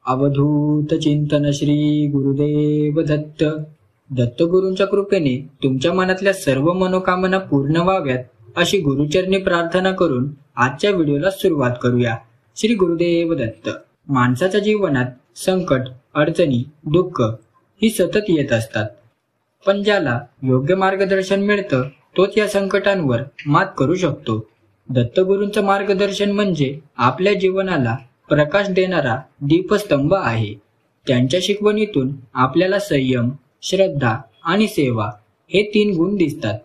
अवधूत चिंतन श्री गुरुदेव दत्त. दत्तगुरूंच्या कृपेने तुमच्या मनातल्या सर्व मनोकामना पूर्ण व्हाव्यात अशी गुरुचरणी प्रार्थना करून आजच्या व्हिडिओला सुरुवात करूया. श्री गुरुदेव दत्त. माणसाच्या जीवनात संकट, अडचणी, दुःख ही सतत येत असतात, पण ज्याला योग्य मार्गदर्शन मिळतं तोच या संकटांवर मात करू शकतो. दत्तगुरूंचं मार्गदर्शन म्हणजे आपल्या जीवनाला प्रकाश देणारा दीपस्तंभ आहे. त्यांच्या शिकवणीतून आपल्याला संयम, श्रद्धा आणि सेवा हे 3 गुण दिसतात.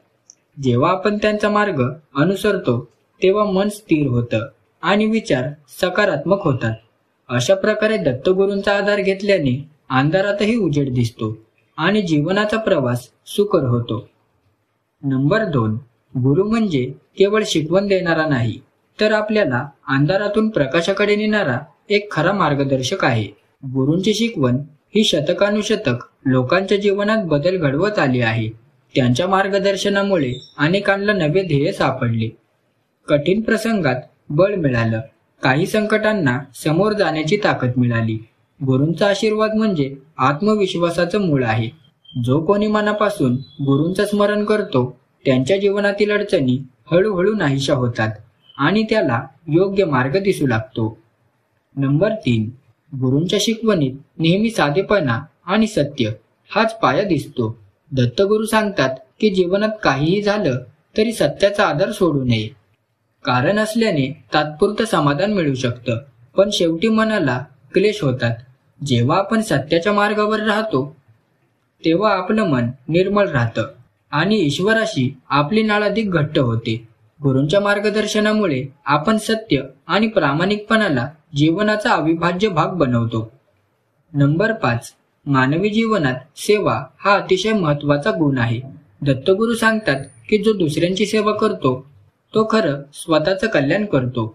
जेव्हा आपण त्यांचा मार्ग अनुसरतो तेव्हा मन स्थिर होतं आणि विचार सकारात्मक होतात. अशा प्रकारे दत्तगुरूंचा आधार घेतल्याने अंधारातही उजेड दिसतो आणि जीवनाचा प्रवास सुकर होतो. नंबर 2. गुरु म्हणजे केवळ शिकवण देणारा नाही, तर आपल्याला अंधारातून प्रकाशाकडे नेणारा एक खरा मार्गदर्शक आहे. गुरूंची शिकवण ही शतकानुशतक लोकांच्या जीवनात बदल घडवत आली आहे. त्यांच्या मार्गदर्शनामुळे अनेकांना नवे ध्येय सापडले, कठीण प्रसंगात बळ मिळालं, काही संकटांना समोर जाण्याची ताकद मिळाली. गुरूंचा आशीर्वाद म्हणजे आत्मविश्वासाचं मूळ आहे. जो कोणी मनापासून गुरूंचं स्मरण करतो त्यांच्या जीवनातील अडचणी हळूहळू नाहीशा होतात आणि त्याला योग्य मार्ग दिसू लागतो. नंबर 3. गुरूंच्या शिकवणीत नेहमी साधेपणा आणि सत्य हाच पाया दिसतो. दत्तगुरू सांगतात की जीवनात काहीही झालं तरी सत्याचा आधार सोडू नये. कारण असल्याने तात्पुरतं समाधान मिळू शकतं, पण शेवटी मनाला क्लेश होतात. जेव्हा आपण सत्याच्या मार्गावर राहतो तेव्हा आपलं मन निर्मळ राहतं आणि ईश्वराशी आपली नाळ अधिक घट्ट होते. गुरूंच्या मार्गदर्शनामुळे आपण सत्य आणि प्रामाणिकपणाला जीवनाचा अविभाज्य भाग बनवतो. नंबर 5. मानवी जीवनात सेवा हा अतिशय महत्त्वाचा गुण आहे. दत्तगुरू सांगतात की जो दुसऱ्यांची सेवा करतो तो खरं स्वतःचं कल्याण करतो.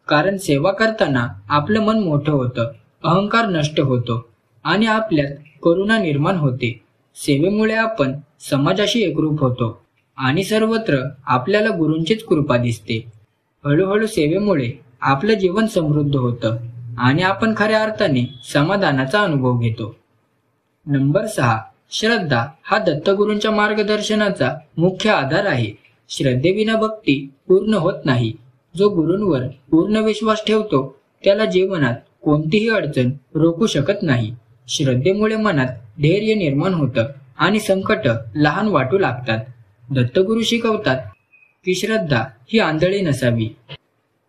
कारण सेवा करताना आपलं मन मोठं होतं, अहंकार नष्ट होतो आणि आपल्यात करुणा निर्माण होते. सेवेमुळे आपण समाजाशी एकरूप होतो आणि सर्वत्र आपल्याला गुरूंचीच कृपा दिसते. हळूहळू सेवेमुळे आपलं जीवन समृद्ध होतं आणि आपण खऱ्या अर्थाने समाधानाचा अनुभव घेतो. नंबर 6. श्रद्धा हा दत्तगुरूंच्या मार्गदर्शनाचा मुख्य आधार आहे. श्रद्धेविना भक्ती पूर्ण होत नाही. जो गुरूंवर पूर्ण विश्वास ठेवतो त्याला जीवनात कोणतीही अडचण रोखू शकत नाही. श्रद्धेमुळे मनात धैर्य निर्माण होतं आणि संकट लहान वाटू लागतात. दत्तगुरू शिकवतात की श्रद्धा ही आंधळी नसावी.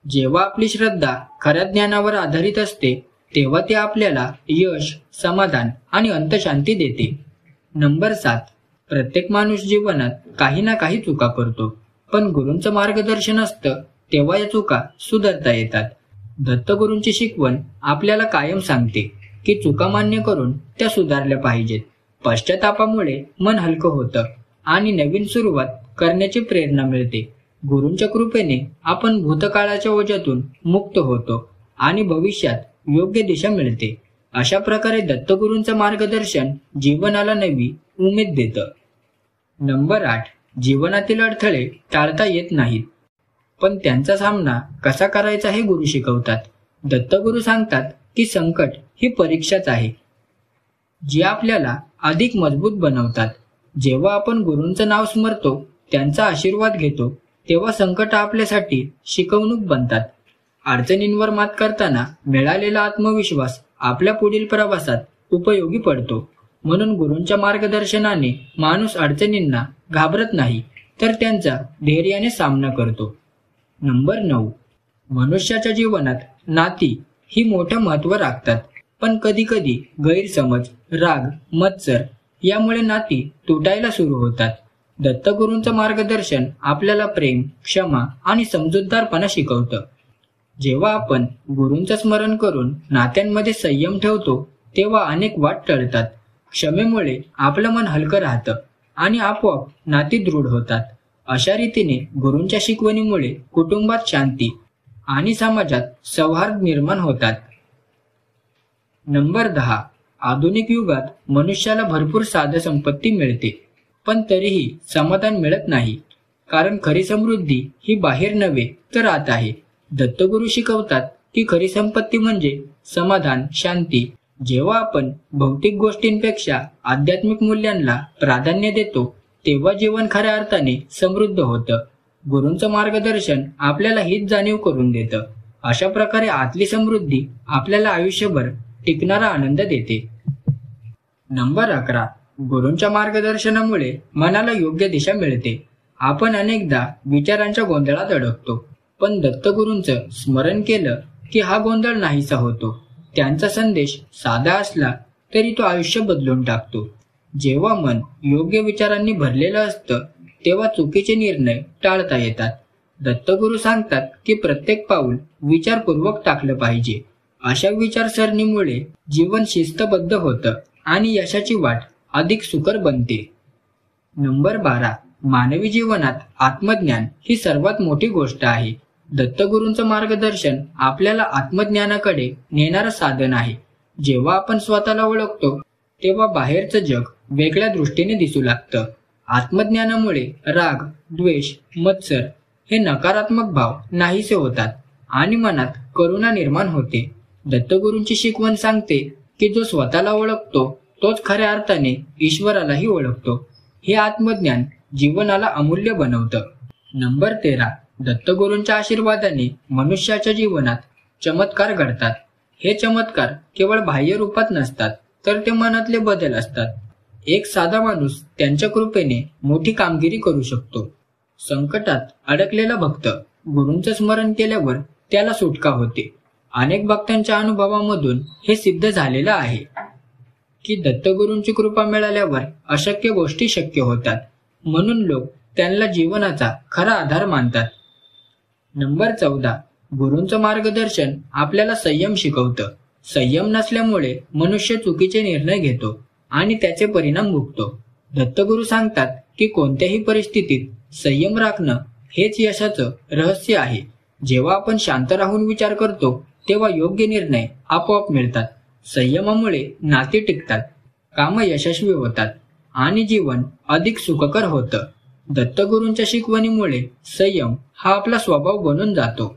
जेव्हा आपली श्रद्धा खऱ्या ज्ञानावर आधारित असते तेव्हा ती आपल्याला यश, समाधान आणि अंतशांती देते. नंबर 7. प्रत्येक माणूस जीवनात काही ना काही चुका करतो, पण गुरूंचं मार्गदर्शन असतं तेव्हा या चुका सुधारता येतात. दत्तगुरूंची शिकवण आपल्याला कायम सांगते की चुका मान्य करून त्या सुधारल्या पाहिजेत. पश्चातापामुळे मन हलकं होतं आणि नवीन सुरुवात करण्याची प्रेरणा मिळते. गुरूंच्या कृपेने आपण भूतकाळाच्या ओझ्यातून मुक्त होतो आणि भविष्यात योग्य दिशा मिळते. अशा प्रकारे दत्तगुरूंचं मार्गदर्शन जीवनाला नवी उमेद देतं. नंबर 8. जीवनातील अडथळे टाळता येत नाहीत, पण त्यांचा सामना कसा करायचा हे गुरु शिकवतात. दत्तगुरू सांगतात की संकट ही परीक्षाच आहे, जी आपल्याला अधिक मजबूत बनवतात. जेव्हा आपण गुरूंचं नाव स्मरतो, त्यांचा आशीर्वाद घेतो, तेव्हा संकट आपल्यासाठी शिकवणूक बनतात. अडचणींवर मात करताना मिळालेला आत्मविश्वास आपल्या पुढील प्रवासात उपयोगी पडतो. म्हणून गुरूंच्या मार्गदर्शनाने माणूस अडचणींना घाबरत नाही, तर त्यांचा धैर्याने सामना करतो. नंबर 9. मनुष्याच्या जीवनात नाती ही मोठं महत्त्व राखतात, पण कधीकधी गैरसमज, राग, मत्सर यामुळे नाती तुटायला सुरू होतात. दत्तगुरूंचं मार्गदर्शन आपल्याला प्रेम, क्षमा आणि समजूतदारपणा शिकवतं. जेव्हा आपण गुरूंचं स्मरण करून नात्यांमध्ये संयम ठेवतो तेव्हा अनेक वाद टळतात. क्षमेमुळे आपलं मन हलकं राहतं आणि आपोआप नाती दृढ होतात. अशा रीतीने गुरूंच्या शिकवणीमुळे कुटुंबात शांती आणि समाजात सौहार्द निर्माण होतात. नंबर 10. आधुनिक युगात मनुष्याला भरपूर साधनसंपत्ती मिळते, पण तरीही समाधान मिळत नाही. कारण खरी समृद्धी ही बाहेर नव्हे तर आत आहे. दत्तगुरू शिकवतात की खरी संपत्ती म्हणजे समाधान, शांती जेव्हा आपण भौतिक गोष्टींपेक्षा आध्यात्मिक मूल्यांना प्राधान्य देतो तेव्हा जीवन खऱ्या अर्थाने समृद्ध होतं. गुरूंचं मार्गदर्शन आपल्याला हीच जाणीव करून देतं. अशा प्रकारे आतली समृद्धी आपल्याला आयुष्यभर टिकणारा आनंद देते. नंबर 11. गुरूंच्या मार्गदर्शनामुळे मनाला योग्य दिशा मिळते. आपण अनेकदा विचारांच्या गोंधळात अडकतो, पण दत्तगुरूंचं स्मरण केलं की हा गोंधळ नाहीसा होतो. त्यांचा संदेश साधा असला तरी तो आयुष्य बदलून टाकतो. जेव्हा मन योग्य विचारांनी भरलेलं असतं तेव्हा चुकीचे निर्णय टाळता येतात. दत्तगुरू सांगतात की प्रत्येक पाऊल विचारपूर्वक टाकलं पाहिजे. अशा विचारसरणीमुळे जीवन शिस्तबद्ध होतं आणि यशाची वाट अधिक सुकर बनते. नंबर 12. मानवी जीवनात आत्मज्ञान ही सर्वात मोठी गोष्ट आहे. दत्तगुरूंचं मार्गदर्शन आपल्याला आत्मज्ञानाकडे नेणारं साधन आहे. जेव्हा आपण स्वतःला ओळखतो तेव्हा बाहेरचं जग वेगळ्या दृष्टीने दिसू लागतं. आत्मज्ञानामुळे राग, द्वेष, मत्सर हे नकारात्मक भाव नाहीसे होतात आणि मनात करुणा निर्माण होते. दत्तगुरूंची शिकवण सांगते की जो स्वतःला ओळखतो तोच खऱ्या अर्थाने ईश्वरालाही ओळखतो. हे आत्मज्ञान जीवनाला अमूल्य बनवतं. नंबर 13. दत्तगुरूंच्या आशीर्वादाने मनुष्याच्या जीवनात चमत्कार घडतात. हे चमत्कार केवळ बाह्य रूपात नसतात, तर ते मनातले बदल असतात. एक साधा माणूस त्यांच्या कृपेने मोठी कामगिरी करू शकतो. संकटात अडकलेला भक्त गुरूंचं स्मरण केल्यावर त्याला सुटका होते. अनेक भक्तांच्या अनुभवामधून हे सिद्ध झालेलं आहे की दत्तगुरूंची कृपा मिळाल्यावर अशक्य गोष्टी शक्य होतात. म्हणून लोक त्यांना जीवनाचा खरा आधार मानतात. नंबर 14. गुरूंचं मार्गदर्शन आपल्याला संयम शिकवतं. संयम नसल्यामुळे मनुष्य चुकीचे निर्णय घेतो आणि त्याचे परिणाम भोगतो. दत्तगुरू सांगतात की कोणत्याही परिस्थितीत संयम राखणं हेच यशाचं रहस्य आहे. जेव्हा आपण शांत राहून विचार करतो तेव्हा योग्य निर्णय आपोआप मिळतात. संयमामुळे नाती टिकतात, कामं यशस्वी होतात आणि जीवन अधिक सुखकर होतं. दत्तगुरूंच्या शिकवणीमुळे संयम हा आपला स्वभाव बनून जातो.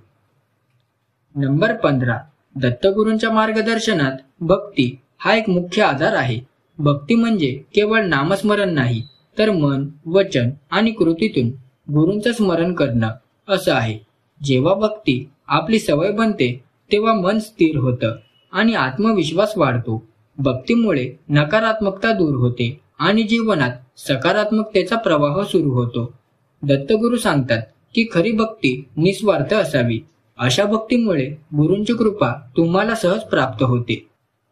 नंबर 15. दत्तगुरूंच्या मार्गदर्शनात भक्ती हा एक मुख्य आधार आहे. भक्ती म्हणजे केवळ नामस्मरण नाही, तर मन, वचन आणि कृतीतून गुरूंचं स्मरण करणं असं आहे. जेव्हा भक्ती आपली सवय बनते तेव्हा मन स्थिर होतं आणि आत्मविश्वास वाढतो. भक्तीमुळे नकारात्मकता दूर होते आणि जीवनात सकारात्मकतेचा प्रवाह सुरू होतो. दत्तगुरू सांगतात की खरी भक्ती निस्वार्थ असावी. अशा भक्तीमुळे गुरूंची कृपा तुम्हाला सहज प्राप्त होते.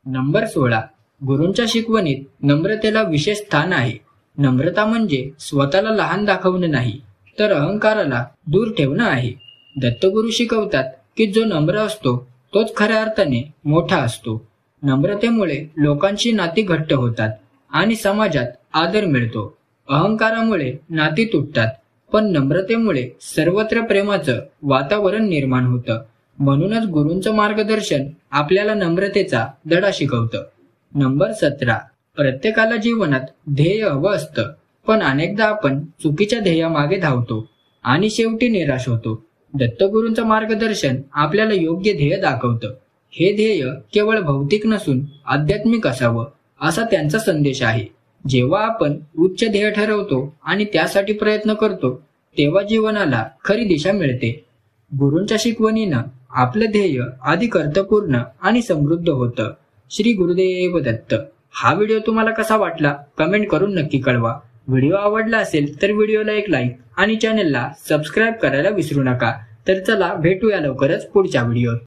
नंबर 16. गुरूंच्या शिकवणीत नम्रतेला विशेष स्थान आहे. नम्रता म्हणजे स्वतःला लहान दाखवणं नाही, तर अहंकाराला दूर ठेवणं आहे. दत्तगुरू शिकवतात की जो नम्र असतो तोच खऱ्या अर्थाने मोठा असतो. नम्रतेमुळे लोकांची नाती घट्ट होतात आणि समाजात आदर मिळतो. अहंकारामुळे नाती तुटतात, पण नम्रतेमुळे सर्वत्र प्रेमाचं वातावरण निर्माण होतं. म्हणूनच गुरूंचं मार्गदर्शन आपल्याला नम्रतेचा धडा शिकवतं. नंबर 17. प्रत्येकाला जीवनात ध्येय हवं असतं, पण अनेकदा आपण चुकीच्या ध्येयामागे धावतो आणि शेवटी निराश होतो. दत्तगुरूंचं मार्गदर्शन आपल्याला योग्य ध्येय दाखवतं. हे ध्येय केवळ भौतिक नसून आध्यात्मिक असावं असा त्यांचा संदेश आहे. जेव्हा आपण उच्च ध्येय ठरवतो आणि त्यासाठी प्रयत्न करतो तेव्हा जीवनाला खरी दिशा मिळते. गुरूंच्या शिकवणीनं आपलं ध्येय अधिक अर्थपूर्ण आणि समृद्ध होतं. श्री गुरुदेव दत्त. हा व्हिडिओ तुम्हाला कसा वाटला कमेंट करून नक्की कळवा. व्हिडिओ आवडला असेल तर व्हिडिओला एक लाईक आणि चॅनलला सबस्क्राईब करायला विसरू नका. तर चला भेटूया लवकरच पुढच्या व्हिडिओत.